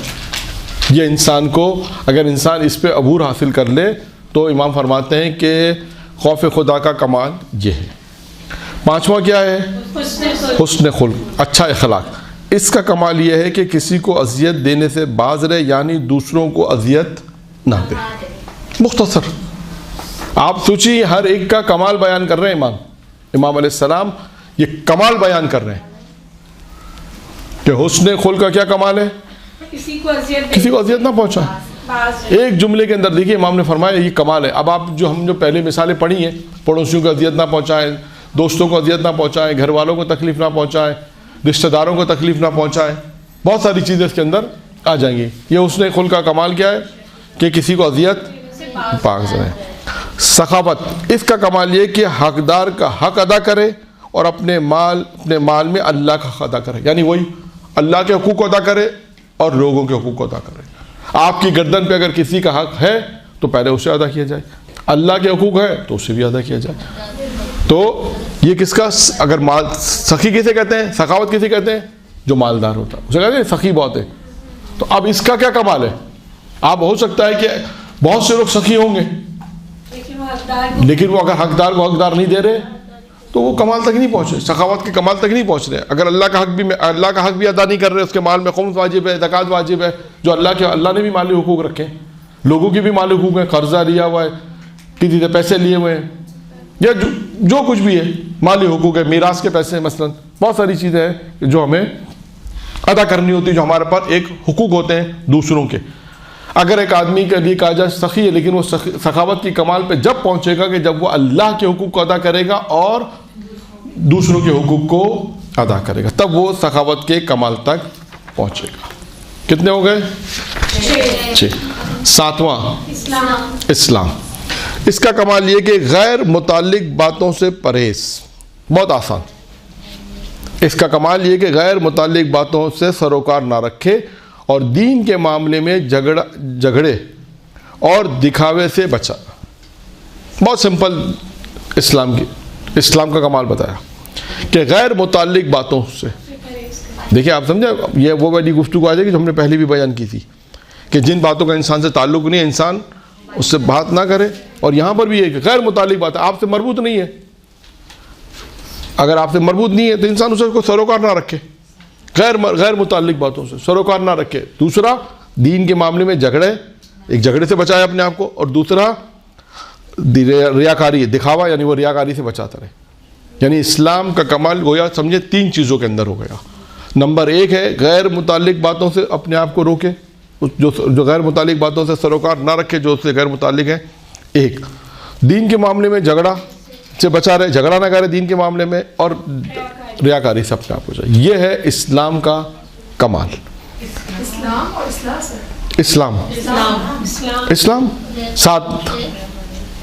یہ انسان کو اگر انسان اس پہ عبور حاصل کر لے تو امام فرماتے ہیں کہ خوف خدا کا کمال یہ ہے. 5واں کیا ہے؟ حسن خلق, اچھا اخلاق. اس کا کمال یہ ہے کہ کسی کو اذیت دینے سے باز رہے, یعنی دوسروں کو اذیت نہ دے. مختصر آپ سوچیے, ہر ایک کا کمال بیان کر رہے ہیں امام علیہ السلام, یہ کمال بیان کر رہے ہیں کہ حسن خلق کا کیا کمال ہے؟ کسی کو اذیت نہ پہنچائے. ایک جملے کے اندر دیکھیے امام نے فرمایا یہ کمال ہے. اب آپ ہم جو پہلے مثالیں پڑھی ہیں, پڑوسیوں کو اذیت نہ پہنچائیں, دوستوں کو اذیت نہ پہنچائیں, گھر والوں کو تکلیف نہ پہنچائیں, رشتہ داروں کو تکلیف نہ پہنچائیں, بہت ساری چیزیں اس کے اندر آ جائیں گی. یہ حسن خلق کا کمال کیا ہے کہ کسی کو اذیت پاک رہے. سخاوت. اس کا کمال یہ کہ حقدار کا حق ادا کرے اور اپنے مال میں اللہ کا حق ادا کرے, یعنی وہی اللہ کے حقوق کو ادا کرے اور لوگوں کے حقوق کو ادا کرے. آپ کی گردن پہ اگر کسی کا حق ہے تو پہلے اسے ادا کیا جائے, اللہ کے حقوق ہے تو اسے بھی ادا کیا جائے. تو یہ کس کا, اگر مال سخی کسے کہتے ہیں, سخاوت کسے کہتے ہیں؟ جو مالدار ہوتا ہے اسے کہتے ہیں سخی بہت ہے. تو اب اس کا کیا کمال ہے؟ آپ ہو سکتا ہے کہ بہت سے لوگ سخی ہوں گے لیکن وہ اگر حقدار کو حقدار نہیں دے رہے تو وہ کمال تک نہیں پہنچے, سخاوت کے کمال تک نہیں پہنچ رہے. اگر اللہ کا حق بھی ادا نہیں کر رہے, اس کے مال میں خمس واجب ہے, زکوٰۃ واجب ہے, جو اللہ نے بھی مالی حقوق رکھے, لوگوں کی بھی مالی حقوق ہیں, قرضہ لیا ہوا ہے, کسی سے پیسے لیے ہوئے ہیں, یا جو کچھ بھی ہے مالی حقوق ہے, میراث کے پیسے ہیں, مثلا بہت ساری چیزیں ہیں جو ہمیں ادا کرنی ہوتی ہے, جو ہمارے پاس ایک حقوق ہوتے ہیں دوسروں کے. اگر ایک آدمی کے لیے کہا جائے سخی ہے, لیکن وہ سخاوت کی کمال پہ جب پہنچے گا کہ جب وہ اللہ کے حقوق کو ادا کرے گا اور دوسروں کے حقوق کو ادا کرے گا, تب وہ سخاوت کے کمال تک پہنچے گا. کتنے ہو گئے؟ 6. 7واں اسلام. اس کا کمال یہ کہ غیر متعلق باتوں سے پرہیز. بہت آسان. اس کا کمال یہ کہ غیر متعلق باتوں سے سروکار نہ رکھے اور دین کے معاملے میں جھگڑے اور دکھاوے سے بچا. بہت سمپل اسلام کا کمال بتایا کہ غیر متعلق باتوں سے. دیکھیں آپ سمجھے, یہ وہ والی گفتگو آ جائے گی جو ہم نے پہلے بھی بیان کی تھی کہ جن باتوں کا انسان سے تعلق نہیں ہے انسان اس سے بات نہ کرے. اور یہاں پر بھی یہ کہ غیر متعلق بات ہے, آپ سے مربوط نہیں ہے. اگر آپ سے مربوط نہیں ہے تو انسان اسے کو سروکار نہ رکھے, غیر متعلق باتوں سے سروکار نہ رکھے. دوسرا, دین کے معاملے میں ایک جھگڑے سے بچائے اپنے آپ کو, اور دوسرا ریاکاری, دکھاوا, یعنی وہ ریاکاری سے بچاتا رہے. یعنی اسلام کا کمال گویا سمجھے 3 چیزوں کے اندر ہو گیا. نمبر 1 ہے غیر متعلق باتوں سے اپنے آپ کو روکے, جو غیر متعلق باتوں سے سروکار نہ رکھے, جو اس سے غیر متعلق ہے. 1, دین کے معاملے میں جھگڑا سے بچا رہے, جھگڑا نہ کرے دین کے معاملے میں, اور ریاکاری سے اپنے آپ کو جائے. یہ ہے اسلام کا کمال. اسلام اور اصلاح سے اسلام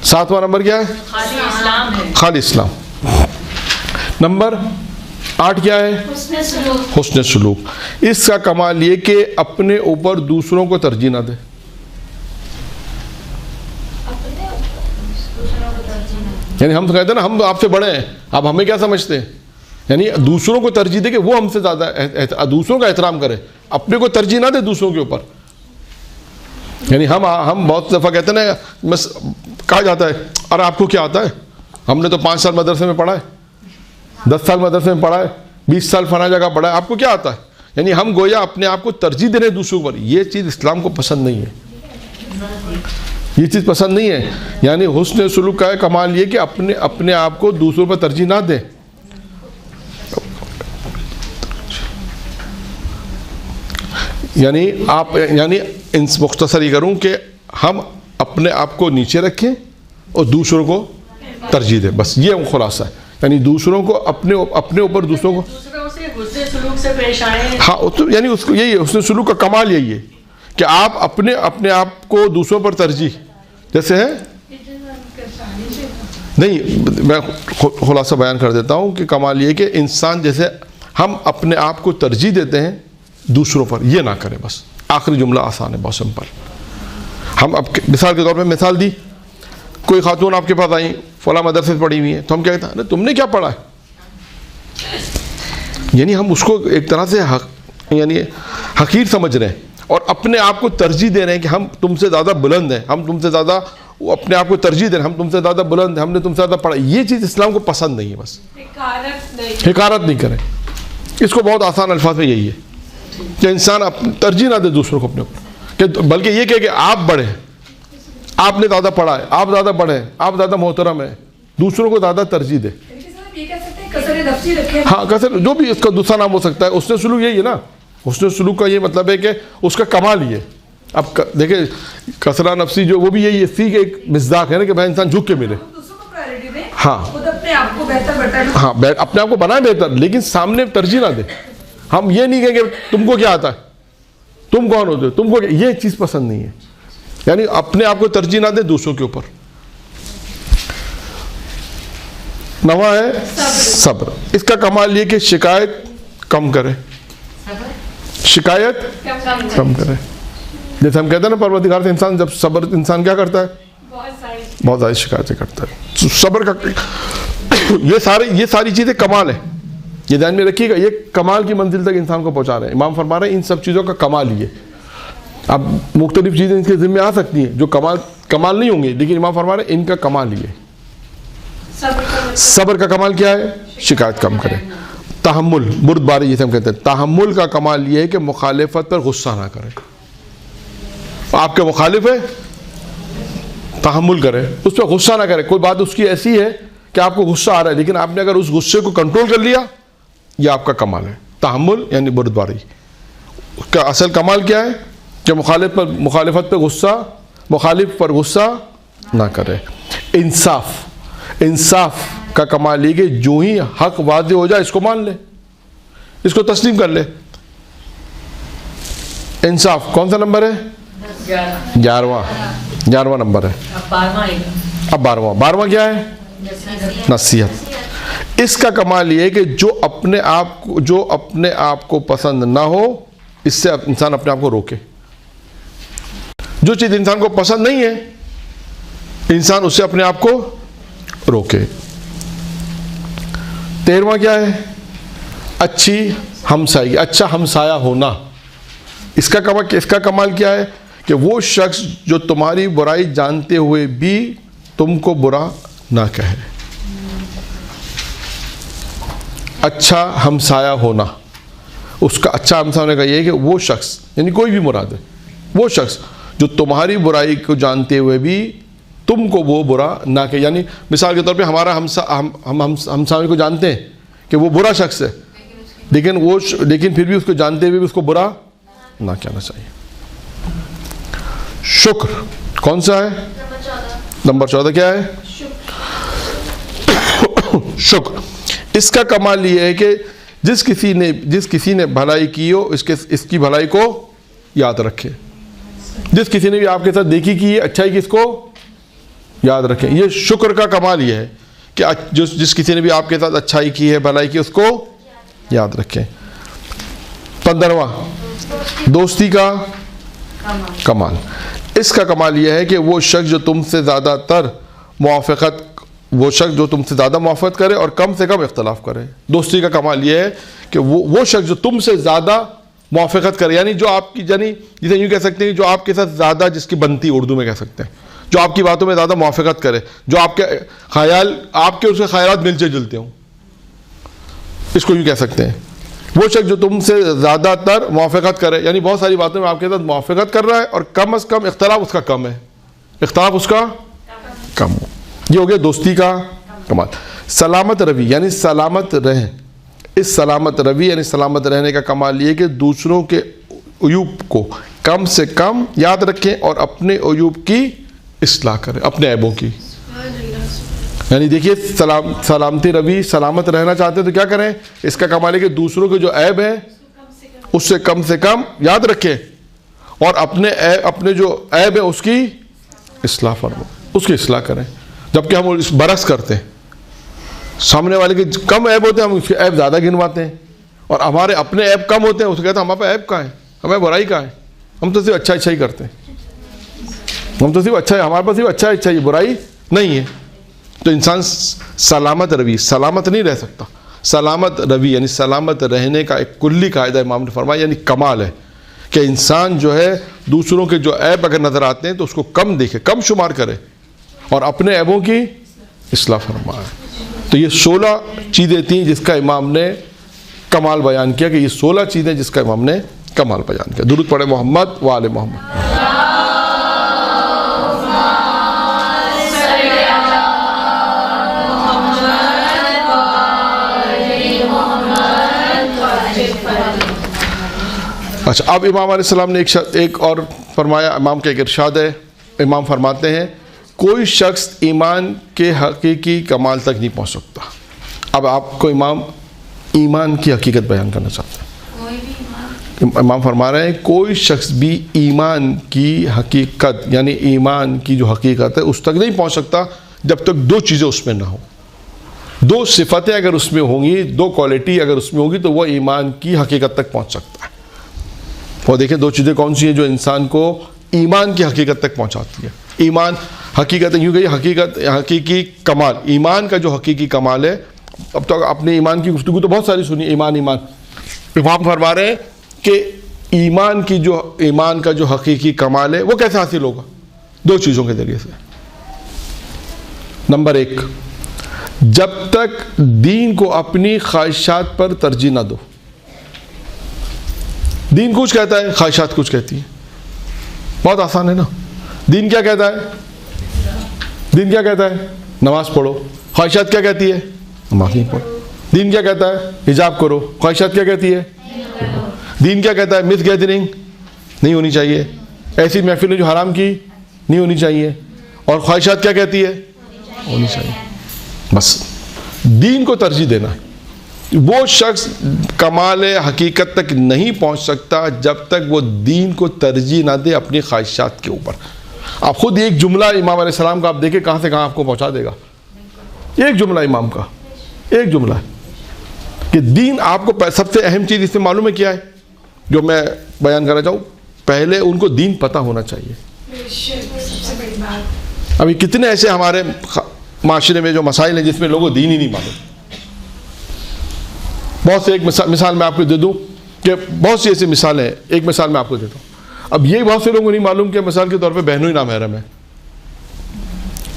7واں نمبر کیا ہے؟ خالی اسلام. نمبر 8 کیا ہے؟ حسن سلوک. اس کا کمال یہ کہ اپنے اوپر دوسروں کو ترجیح نہ دے. یعنی ہم کہتے ہیں نا ہم آپ سے بڑے ہیں, آپ ہمیں کیا سمجھتے ہیں؟ یعنی دوسروں کو ترجیح دے کہ وہ ہم سے زیادہ دوسروں کا احترام کرے, اپنے کو ترجیح نہ دے دوسروں کے اوپر. یعنی ہم بہت دفعہ کہتے ہیں نا, کہا جاتا ہے ارے آپ کو کیا آتا ہے, ہم نے تو 5 سال مدرسے میں پڑھا ہے, 10 سال مدرسے میں پڑھا ہے, 20 سال فلاں جگہ پڑھا ہے, آپ کو کیا آتا ہے. یعنی ہم گویا اپنے آپ کو ترجیح دے رہے ہیں دوسروں پر. یہ چیز اسلام کو پسند نہیں ہے, یہ چیز پسند نہیں ہے. یعنی حسن سلوک کا کمال یہ کہ اپنے آپ کو دوسروں پر ترجیح نہ دیں. یعنی مختصر یہ کروں کہ ہم اپنے آپ کو نیچے رکھیں اور دوسروں کو ترجیح دیں, بس یہ خلاصہ ہے. یعنی دوسروں کو اپنے اوپر دوسروں کو حسن سلوک سے پیش آئے. ہاں, یعنی اس کو یہی ہے حسن سلوک کا کمال یہی ہے کہ آپ اپنے آپ کو دوسروں پر ترجیح, جیسے ہے نہیں, میں خلاصہ بیان کر دیتا ہوں کہ کمال یہ کہ انسان جیسے ہم اپنے آپ کو ترجیح دیتے ہیں دوسروں پر, یہ نہ کریں. بس آخری جملہ آسان ہے, بہت سمپل. ہم اب مثال کے طور پہ مثال دی, کوئی خاتون آپ کے پاس آئیں فلاں مدرسے سے پڑھی ہوئی ہیں, تو ہم کہتے ہیں تم نے کیا پڑھا ہے. یعنی ہم اس کو ایک طرح سے یعنی حقیر سمجھ رہے ہیں اور اپنے آپ کو ترجیح دے رہے ہیں کہ ہم تم سے زیادہ بلند ہیں, ہم تم سے زیادہ, اپنے آپ کو ترجیح دے رہے ہیں ہم تم سے زیادہ بلند ہیں, ہم نے تم سے زیادہ پڑھا. یہ چیز اسلام کو پسند نہیں ہے. بس حقارت نہیں کریں. اس کو بہت آسان الفاظ میں یہی ہے کہ انسان ترجیح نہ دے دوسروں کو اپنے اوپر, بلکہ یہ کہ آپ بڑے ہیں, آپ نے زیادہ پڑھا ہے, آپ زیادہ بڑے ہیں, آپ زیادہ محترم ہیں, دوسروں کو زیادہ ترجیح دے. ہاں, کثر جو بھی اس کا دوسرا نام ہو سکتا ہے. حسن سلوک یہی ہے نا. حسن سلوک کا یہ مطلب ہے کہ اس کا کمال یہ. اب دیکھیں کثرہ نفسی جو وہ بھی یہی ہے, سی کے ایک مصداق ہے نا کہ بھائی انسان جھک کے ملے. ہاں اپنے آپ کو ہاں, اپنے آپ کو بنائے بہتر, لیکن سامنے ترجیح نہ دے. ہم یہ نہیں کہیں کہ تم کو کیا آتا ہے, تم کون ہوتے ہو, تم کو یہ چیز پسند نہیں ہے. یعنی اپنے آپ کو ترجیح نہ دے دوسروں کے اوپر. 9 ہے صبر. اس کا کمال یہ کہ شکایت کم کرے, شکایت کم کرے. جیسے ہم کہتے ہیں نا پروردگار سے انسان جب صبر انسان کیا کرتا ہے, بہت زیادہ شکایتیں کرتا ہے. صبر کا یہ ساری چیزیں کمال ہے. یہ دھیان میں رکھیے گا, یہ کمال کی منزل تک انسان کو پہنچا رہے ہیں. امام فرما رہے ہیں ان سب چیزوں کا کمال ہی ہے. اب مختلف چیزیں ان کے ذمہ آ سکتی ہیں جو کمال نہیں ہوں گے, لیکن امام فرما رہے ہیں ان کا کمال ہی ہے. صبر کا کمال کیا ہے؟ شکایت کم کرے. تحمل, بردباری جسے ہم کہتے ہیں, تحمل کا کمال یہ ہے کہ مخالفت پر غصہ نہ کرے. آپ کے مخالف ہے, تحمل کرے, اس پہ غصہ نہ کرے. کوئی بات اس کی ایسی ہے کہ آپ کو غصہ آ رہا ہے, لیکن آپ نے اگر اس غصے کو کنٹرول کر لیا, یہ آپ کا کمال ہے. تحمل یعنی بردباری. اس کا اصل کمال کیا ہے کہ مخالفت پہ غصہ, مخالف پر غصہ نہ کرے. انصاف کا کمال یہ کہ جو ہی حق واضح ہو جائے اس کو مان لے, اس کو تسلیم کر لے. انصاف کون سا نمبر ہے؟ 11واں نمبر ہے. اب 12واں کیا ہے؟ نصیحت. اس کا کمال یہ ہے کہ جو اپنے آپ کو پسند نہ ہو اس سے انسان اپنے آپ کو روکے. جو چیز انسان کو پسند نہیں ہے انسان اس سے اپنے آپ کو روکے۔ 13واں کیا ہے؟ اچھی ہمسائیگی، اچھا ہمسایہ ہونا۔ اس کا کمال کیا ہے؟ کہ وہ شخص جو تمہاری برائی جانتے ہوئے بھی تم کو برا نہ کہے۔ اچھا ہمسایہ ہونا، اس کا اچھا ہمسایہ ہونے کا یہ ہے کہ وہ شخص، یعنی کوئی بھی مراد ہے، وہ شخص جو تمہاری برائی کو جانتے ہوئے بھی تم کو وہ برا نہ کہے۔ یعنی مثال کے طور پہ ہمارا ہمسایہ کو جانتے ہیں کہ وہ برا شخص ہے، لیکن پھر بھی اس کو جانتے ہوئے بھی اس کو برا نہ کہنا چاہیے۔ شکر کون سا ہے؟ نمبر 14 کیا ہے؟ شکر۔ اس کا کمال یہ ہے کہ جس کسی نے بھلائی کی ہو اس کی بھلائی کو یاد رکھے۔ جس کسی نے بھی آپ کے ساتھ دیکھی کی ہے اچھائی کی، اس کو یاد رکھیں۔ یہ شکر کا کمال یہ ہے کہ جس کسی نے بھی آپ کے ساتھ اچھائی کی ہے، بھلائی کی، اس کو یاد رکھیں۔ 15واں دوستی کا کمال۔ اس کا کمال یہ ہے کہ وہ شخص جو تم سے زیادہ موافقت کرے اور کم سے کم اختلاف کرے۔ دوستی کا کمال یہ ہے کہ وہ شخص جو تم سے زیادہ موافقت کرے، یعنی جو آپ کی، یعنی جسے یوں کہہ سکتے ہیں جو آپ کے ساتھ زیادہ، جس کی بنتی اردو میں کہہ سکتے ہیں، جو آپ کی باتوں میں زیادہ موافقت کرے، جو آپ کے خیال، آپ کے اس کے خیالات ملتے جلتے ہوں، اس کو یوں کہہ سکتے ہیں۔ وہ شخص جو تم سے زیادہ تر موافقت کرے، یعنی بہت ساری باتوں میں آپ کے ساتھ موافقت کر رہا ہے اور کم از کم اختلاف اس کا کم ہے، اختلاف اس کا کم ہو۔ یہ ہو گیا دوستی کا کمال۔ سلامت روی یعنی سلامت رہیں۔ اس سلامت روی یعنی سلامت رہنے کا کمال یہ کہ دوسروں کے عیوب کو کم سے کم یاد رکھیں اور اپنے عیوب کی اصلاح کریں، اپنے عیبوں کی۔ یعنی دیکھیے سلامتی روی، سلامت رہنا چاہتے ہیں تو کیا کریں؟ اس کا کمال ہے کہ دوسروں کے جو عیب ہیں اس سے کم یاد رکھیں اور اپنے جو عیب ہے اس کی اصلاح فرمائیں، اس کی اصلاح کریں۔ جبکہ ہم اس برعکس کرتے ہیں، سامنے والے کے کم عیب ہوتے ہیں، ہم اس کے عیب زیادہ گنواتے ہیں، اور ہمارے اپنے عیب کم ہوتے ہیں، اس کو کہتے ہیں ہمارے پاس عیب کہاں ہے، ہمیں برائی کہاں ہے، ہم تو صرف اچھا ہی کرتے ہیں، ہم تو صرف اچھا ہے، ہمارے پاس صرف اچھا ہی، برائی نہیں ہے۔ تو انسان سلامت روی، سلامت نہیں رہ سکتا۔ سلامت روی یعنی سلامت رہنے کا ایک کلی قاعدہ امام نے فرمایا، یعنی کمال ہے کہ انسان جو ہے دوسروں کے جو عیب اگر نظر آتے ہیں تو اس کو کم دیکھے، کم شمار کرے اور اپنے عیبوں کی اصلاح فرمائے۔ تو یہ 16 چیزیں تھیں جس کا امام نے کمال بیان کیا، کہ یہ 16 چیزیں جس کا امام نے کمال بیان کیا۔ درود پڑھے محمد و آل محمد۔ اچھا، اب امام علیہ السلام نے ایک اور فرمایا، امام کا ایک ارشاد ہے، امام فرماتے ہیں کوئی شخص ایمان کے حقیقی کمال تک نہیں پہنچ سکتا۔ اب آپ کو امام ایمان کی حقیقت بیان کرنا چاہتے ہیں۔ امام فرما رہے ہیں کوئی شخص بھی ایمان کی حقیقت، یعنی ایمان کی جو حقیقت ہے اس تک نہیں پہنچ سکتا جب تک 2 چیزیں اس میں نہ ہوں۔ 2 صفتیں اگر اس میں ہوں گی، 2 کوالٹی اگر اس میں ہوگی تو وہ ایمان کی حقیقت تک پہنچ سکتا ہے۔ وہ دیکھیں 2 چیزیں کون سی ہیں جو انسان کو ایمان کی حقیقت تک پہنچاتی ہے۔ ایمان حقیقت یوں کہ حقیقی کمال، ایمان کا جو حقیقی کمال ہے۔ اب تو اپنے ایمان کی گفتگو تو بہت ساری سنی، ایمان۔ امام فرما رہے ہیں کہ ایمان کا جو حقیقی کمال ہے وہ کیسے حاصل ہوگا؟ 2 چیزوں کے ذریعے سے۔ نمبر 1، جب تک دین کو اپنی خواہشات پر ترجیح نہ دو۔ دین کچھ کہتا ہے، خواہشات کچھ کہتی ہے۔ بہت آسان ہے نا۔ دین کیا کہتا ہے؟ دین کیا کہتا ہے؟ نماز پڑھو۔ خواہشات کیا کہتی ہے؟ نماز نہیں پڑھو۔ دین کیا کہتا ہے؟ حجاب کرو۔ خواہشات کیا کہتی ہے؟ دین کیا کہتا ہے؟ مس گیدرنگ نہیں ہونی چاہیے، ایسی محفلیں جو حرام کی نہیں ہونی چاہیے، اور خواہشات کیا کہتی ہے؟ ہونی چاہیے۔ بس دین کو ترجیح دینا۔ وہ شخص کمال حقیقت تک نہیں پہنچ سکتا جب تک وہ دین کو ترجیح نہ دے اپنی خواہشات کے اوپر۔ آپ خود ایک جملہ امام علیہ السلام کا آپ دیکھیں کہاں سے کہاں آپ کو پہنچا دے گا۔ ایک جملہ امام کا، ایک جملہ ہے کہ دین آپ کو سب سے اہم چیز اس میں معلوم ہے کیا ہے جو میں بیان کرنا چاہوں؟ پہلے ان کو دین پتہ ہونا چاہیے۔ ابھی کتنے ایسے ہمارے معاشرے میں جو مسائل ہیں جس میں لوگوں کو دین ہی نہیں معلوم. بہت سے ایک مثال میں آپ کو دے دوں کہ بہت سی ایسی مثالیں ہیں. ایک مثال میں آپ کو دیتا ہوں. اب یہ بہت سے لوگوں کو نہیں معلوم کہ مثال کے طور پہ بہنوں ہی نامحرم ہے,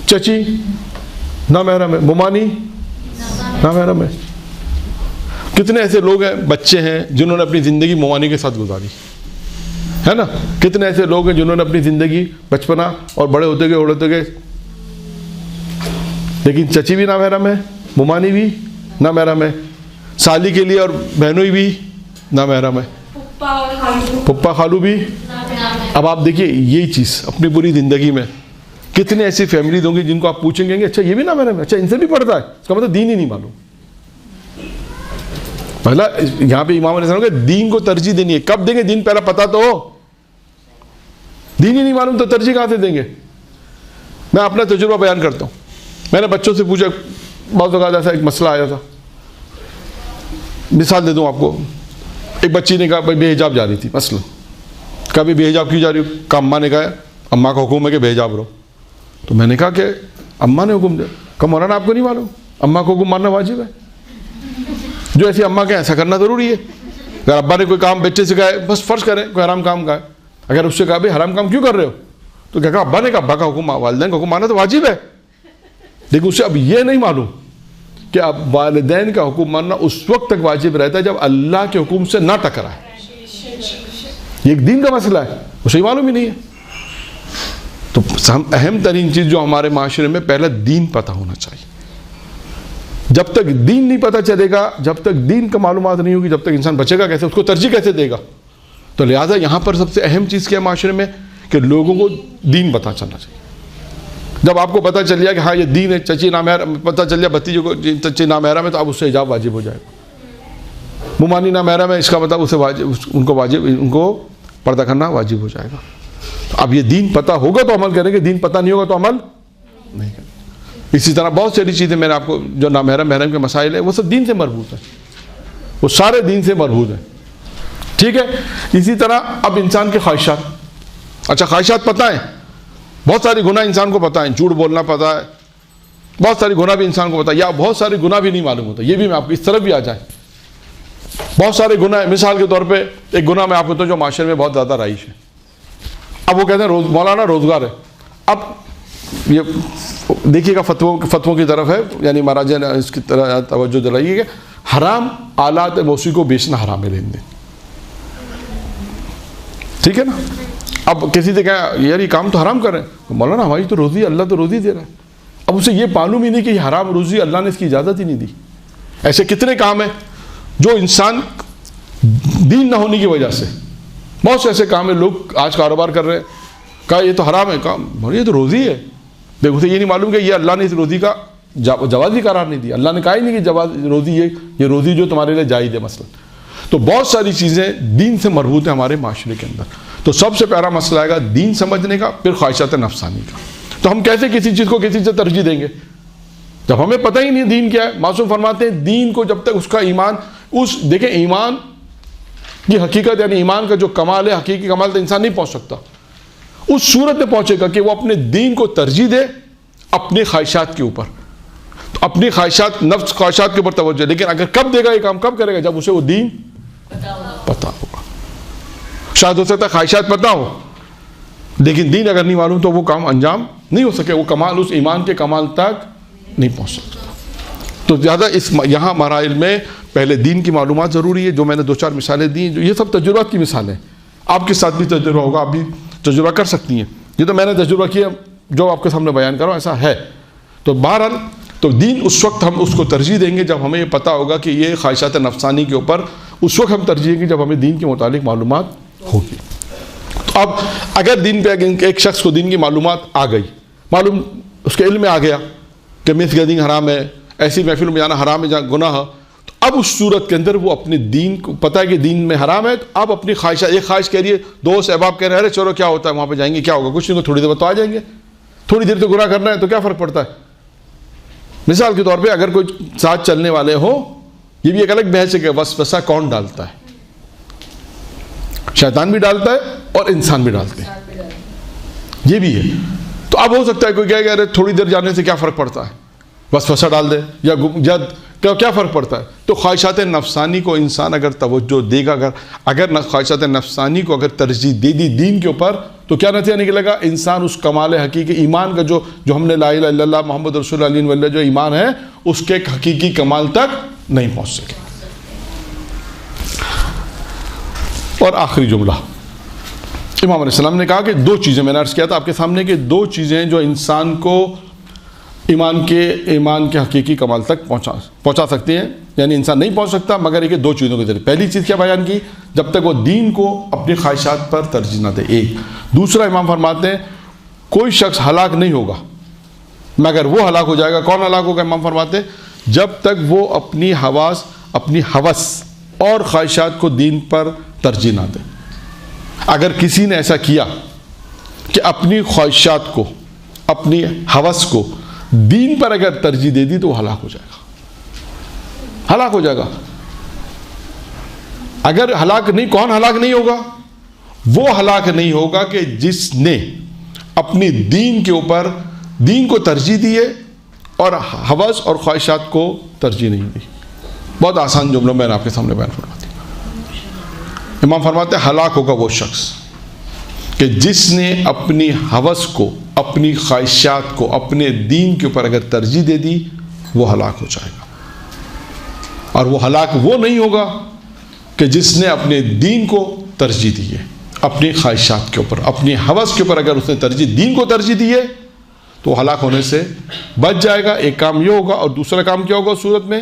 چچی نامحرم ہے, ممانی نامحرم ہے. کتنے ایسے لوگ ہیں, بچے ہیں جنہوں نے اپنی زندگی ممانی کے ساتھ گزاری ہے نا. کتنے ایسے لوگ ہیں جنہوں نے اپنی زندگی بچپنا اور بڑے ہوتے گئے لیکن چچی بھی نامحرم ہے, ممانی بھی نامحرم ہے, سالی کے لیے اور بہنوئی بھی نامحرم ہے, پھپھا خالو بھی. اب آپ دیکھیے یہی چیز اپنی پوری زندگی میں کتنے ایسی فیملیز ہوں گی جن کو آپ پوچھیں گے اچھا یہ بھی نامحرم ہے, اچھا ان سے بھی پڑھتا ہے, اس کا مطلب دین ہی نہیں معلوم. پہلا یہاں پہ امام علیہ السلام کہ دین کو ترجیح دینی ہے. کب دیں گے دین؟ پہلا پتا تو ہو. دین ہی نہیں معلوم تو ترجیح کہاں سے دیں گے؟ میں اپنا تجربہ بیان کرتا ہوں. میں نے بچوں سے پوچھا, بعض اوقات ایسا ایک مسئلہ آیا تھا, مثال دے دوں آپ کو. ایک بچی نے کہا بے حجاب جا رہی تھی مثلا, کبھی بے حجاب کیوں جا رہی ہو؟ کہ اماں نے کہا اماں کا حکم ہے کہ بے حجاب رہو. تو میں نے کہا کہ اماں نے حکم دیا. کہ مولانا آپ کو نہیں معلوم اماں کو حکم ماننا واجب ہے؟ جو ایسی اماں کے ایسا کرنا ضروری ہے. اگر ابا نے کوئی کام بچے سے کہا ہے, بس فرض کریں کوئی حرام کام کا ہے, اگر اس سے کہا بھائی حرام کام کیوں کر رہے ہو, تو کہا ابا نے کہا ابا کا حکم, والدین کا حکم ماننا تو واجب ہے. لیکن اسے اب یہ نہیں معلوم کہ اب والدین کا حکم ماننا اس وقت تک واجب رہتا ہے جب اللہ کے حکم سے نہ ٹکرائے. یہ ایک دین کا مسئلہ ہے, اسے معلوم ہی نہیں ہے. تو اہم ترین چیز جو ہمارے معاشرے میں, پہلا دین پتہ ہونا چاہیے. جب تک دین نہیں پتہ چلے گا, جب تک دین کا معلومات نہیں ہوگی, جب تک انسان بچے گا کیسے, اس کو ترجیح کیسے دے گا؟ تو لہٰذا یہاں پر سب سے اہم چیز کیا ہے معاشرے میں کہ لوگوں کو دین پتہ چلنا چاہیے. جب آپ کو پتہ چل گیا کہ ہاں یہ دین ہے, چچی نامحرم, پتہ چل گیا بھتیجے کو چچی نامحرم ہے, تو اب اس سے حجاب واجب ہو جائے گا. ممانی نامحرم ہے, اس کا مطلب اسے واجب, ان کو پردہ کرنا واجب ہو جائے گا. اب یہ دین پتہ ہوگا تو عمل کریں گے, دین پتہ نہیں ہوگا تو عمل نہیں کریں گے. اسی طرح بہت ساری چیزیں میں نے آپ کو جو نامحرم محرم کے مسائل ہیں وہ سب دین سے مربوط ہیں, وہ سارے دین سے مربوط ہیں. ٹھیک ہے. اسی طرح اب انسان کے خواہشات, اچھا خواہشات پتہ ہیں, بہت ساری گناہ انسان کو پتہ ہیں, جھوٹ بولنا پتہ ہے, بہت ساری گناہ بھی انسان کو پتہ ہے, یا بہت سارے گناہ بھی نہیں معلوم ہوتا. یہ بھی میں آپ کو اس طرف بھی آ جائیں, بہت سارے گناہ. مثال کے طور پہ ایک گناہ میں آپ کو تو جو معاشرے میں بہت زیادہ رائج ہے, اب وہ کہتے ہیں مولانا روزگار ہے. اب یہ دیکھیے گا فتووں کی طرف ہے, یعنی مہاراجا نے اس کی طرح توجہ دلائی کہ حرام آلات موسیقی کو بیچنا حرام ہے, لین دین. ٹھیک ہے نا. اب کسی سے کہا یار یہ کام تو حرام کر رہے ہیں, مولانا ہماری تو روزی, اللہ تو روزی دے رہا ہے. اب اسے یہ معلوم ہی نہیں کہ یہ حرام روزی اللہ نے اس کی اجازت ہی نہیں دی. ایسے کتنے کام ہیں جو انسان دین نہ ہونے کی وجہ سے, بہت سے ایسے کام ہیں لوگ آج کاروبار کر رہے ہیں, کہا یہ تو حرام ہے, کام یہ تو روزی ہے. دیکھو اسے یہ نہیں معلوم کہ یہ اللہ نے اس روزی کا جواز ہی قرار نہیں دیا. اللہ نے کہا ہی نہیں کہ جواز روزی یہ روزی جو تمہارے لیے جائز ہے مثلا. تو بہت ساری چیزیں دین سے مربوط ہیں ہمارے معاشرے کے اندر. تو سب سے پہلا مسئلہ آئے گا دین سمجھنے کا, پھر خواہشات نفسانی کا. تو ہم کیسے کسی چیز کو کسی سے ترجیح دیں گے جب ہمیں پتہ ہی نہیں دین کیا ہے؟ معصوم فرماتے ہیں دین کو جب تک اس کا ایمان, دیکھیں ایمان کی حقیقت یعنی ایمان کا جو کمال ہے, حقیقی کمال تو انسان نہیں پہنچ سکتا. اس صورت میں پہنچے گا کہ وہ اپنے دین کو ترجیح دے اپنی خواہشات کے اوپر, تو اپنی خواہشات, نفس خواہشات کے اوپر توجہ. لیکن اگر کب دے گا یہ کام, کب کرے گا؟ جب اسے وہ دین پتہ ہوگا. شاید ہو سکتا ہے خواہشات پتہ ہو لیکن دین اگر نہیں معلوم تو وہ کام انجام نہیں ہو سکے, وہ کمال اس ایمان کے کمال تک نہیں پہنچ سکتا. تو زیادہ یہاں مراحل میں پہلے دین کی معلومات ضروری ہے. جو میں نے 2-4 مثالیں دی, جو یہ سب تجربات کی مثالیں ہیں. آپ کے ساتھ بھی تجربہ ہوگا, آپ بھی تجربہ کر سکتی ہیں. یہ تو میں نے تجربہ کیا, جو آپ کے سامنے بیان کر رہا ہوں ایسا ہے. تو بہرحال تو دین اس وقت ہم اس کو ترجیح دیں گے جب ہمیں یہ پتہ ہوگا کہ یہ خواہشات نفسانی کے اوپر اس وقت ہم ترجیح دیں گے جب ہمیں دین کے متعلق معلومات ہوگی. تو اب اگر دین پہ ایک شخص کو دین کی معلومات آ گئی, معلوم اس کے علم میں آ گیا کہ میس گیدنگ حرام ہے, ایسی محفل میں جانا حرام ہے جہاں گناہ ہے, تو اب اس صورت کے اندر وہ اپنے دین کو پتہ ہے کہ دین میں حرام ہے, تو اب اپنی خواہش, ایک خواہش کہہ رہی ہے, دوست احباب کہہ رہے ہیں ارے چلو کیا ہوتا ہے وہاں پہ جائیں گے, کیا ہوگا, کچھ نہیں, تھوڑی دیر بعد تو آ جائیں گے, تھوڑی دیر تو گناہ کرنا ہے تو کیا فرق پڑتا ہے. مثال کے طور پہ اگر کوئی ساتھ چلنے والے ہو, یہ بھی ایک الگ بحث ہے کہ وسوسہ کون ڈالتا ہے, شیطان بھی ڈالتا ہے اور انسان بھی ڈالتے ہیں, یہ بھی ہے. تو اب ہو سکتا ہے کوئی کہے کہ تھوڑی دیر جانے سے کیا فرق پڑتا ہے، بس وسا ڈال دے یا کیا فرق پڑتا ہے؟ تو خواہشات نفسانی کو انسان اگر توجہ دے گا، اگر خواہشات نفسانی کو اگر ترجیح دے دی دین کے اوپر، تو کیا نتیجہ نکلے گا؟ انسان اس کمال حقیقی ایمان کا جو ہم نے لا الہ الا اللہ محمد رسول اللہ علیہ وسلم جو ایمان ہے اس کے حقیقی کمال تک نہیں پہنچ سکے۔ اور آخری جملہ امام علیہ السلام نے کہا کہ دو چیزیں، میں نے عرض کیا تھا آپ کے سامنے کہ دو چیزیں جو انسان کو ایمان کے حقیقی کمال تک پہنچا سکتی ہیں، یعنی انسان نہیں پہنچ سکتا مگر یہ کہ دو چیزوں کے ذریعے۔ پہلی چیز کیا بیان کی؟ جب تک وہ دین کو اپنی خواہشات پر ترجیح نہ دے، ایک۔ دوسرا امام فرماتے ہیں کوئی شخص ہلاک نہیں ہوگا مگر وہ ہلاک ہو جائے گا۔ کون ہلاک ہوگا؟ امام فرماتے ہیں جب تک وہ اپنی ہوس اور خواہشات کو دین پر ترجیح نہ دے۔ اگر کسی نے ایسا کیا کہ اپنی خواہشات کو، اپنی ہوس کو دین پر اگر ترجیح دے دی تو وہ ہلاک ہو جائے گا، ہلاک ہو جائے گا۔ اگر ہلاک نہیں، کون ہلاک نہیں ہوگا؟ وہ ہلاک نہیں ہوگا کہ جس نے اپنی دین کے اوپر دین کو ترجیح دیے اور ہوس اور خواہشات کو ترجیح نہیں دی۔ بہت آسان جملوں میں آپ کے سامنے بیان فرماتی ہوں۔ امام فرماتے ہیں ہلاک ہوگا وہ شخص کہ جس نے اپنی ہوس کو، اپنی خواہشات کو اپنے دین کے اوپر اگر ترجیح دے دی وہ ہلاک ہو جائے گا۔ اور وہ ہلاک وہ نہیں ہوگا کہ جس نے اپنے دین کو ترجیح دی ہے، اپنی خواہشات کے اوپر، اپنی ہوس کے اوپر اگر اس نے دین کو ترجیح دی ہے تو ہلاک ہونے سے بچ جائے گا۔ ایک کام یہ ہوگا، اور دوسرا کام کیا ہوگا اس صورت میں؟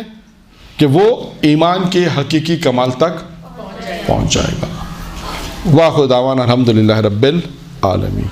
کہ وہ ایمان کے حقیقی کمال تک پہنچ جائے گا۔ واخر دعوانا الحمدللہ رب العالمین۔